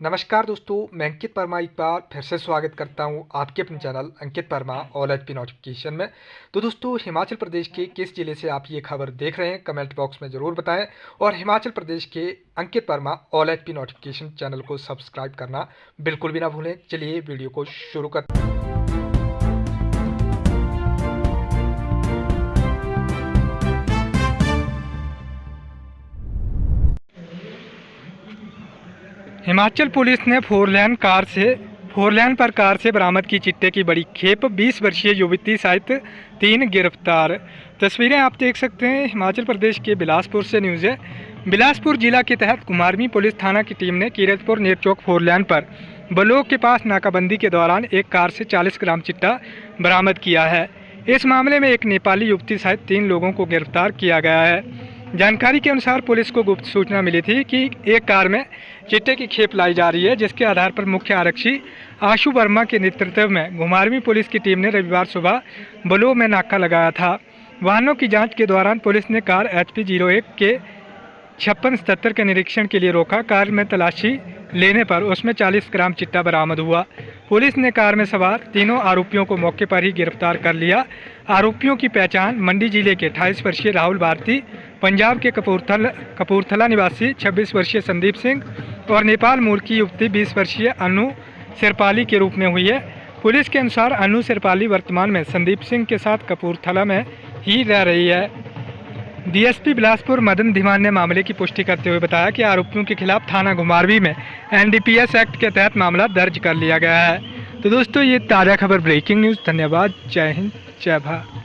नमस्कार दोस्तों, मैं अंकित वर्मा एक बार फिर से स्वागत करता हूं आपके अपने चैनल अंकित वर्मा ऑल एचपी नोटिफिकेशन में। तो दोस्तों, हिमाचल प्रदेश के किस जिले से आप ये खबर देख रहे हैं कमेंट बॉक्स में ज़रूर बताएं और हिमाचल प्रदेश के Ankit Verma all HP notification channel को सब्सक्राइब करना बिल्कुल भी ना भूलें। चलिए वीडियो को शुरू करते हैं। हिमाचल पुलिस ने फोर लेन पर कार से बरामद की चिट्टे की बड़ी खेप। 20 वर्षीय युवती सहित 3 गिरफ्तार। तस्वीरें आप देख सकते हैं, हिमाचल प्रदेश के बिलासपुर से न्यूज़ है। बिलासपुर जिला के तहत कुमारवीं पुलिस थाना की टीम ने कीरतपुर नेरचौक फोर लेन पर बलोग के पास नाकाबंदी के दौरान एक कार से 40 ग्राम चिट्टा बरामद किया है। इस मामले में एक नेपाली युवती सहित 3 लोगों को गिरफ्तार किया गया है। जानकारी के अनुसार पुलिस को गुप्त सूचना मिली थी कि एक कार में चिट्टे की खेप लाई जा रही है, जिसके आधार पर मुख्य आरक्षी आशु वर्मा के नेतृत्व में घुमारवीं पुलिस की टीम ने रविवार सुबह बलोग में नाका लगाया था। वाहनों की जांच के दौरान पुलिस ने कार HP 01 के 5677 के निरीक्षण के लिए रोका। कार में तलाशी लेने पर उसमें 40 ग्राम चिट्टा बरामद हुआ। पुलिस ने कार में सवार तीनों आरोपियों को मौके पर ही गिरफ्तार कर लिया। आरोपियों की पहचान मंडी जिले के 28 वर्षीय राहुल भारती, पंजाब के कपूरथला निवासी 26 वर्षीय संदीप सिंह और नेपाल मूल की युवती 20 वर्षीय अनु सिरपाली के रूप में हुई है। पुलिस के अनुसार अनु सिरपाली वर्तमान में संदीप सिंह के साथ कपूरथला में ही रह रही है। DSP बिलासपुर मदन धीमान ने मामले की पुष्टि करते हुए बताया कि आरोपियों के खिलाफ थाना घुमारवीं में NDPS एक्ट के तहत मामला दर्ज कर लिया गया है। तो दोस्तों, ये ताज़ा खबर ब्रेकिंग न्यूज़। धन्यवाद। जय हिंद, जय भारत।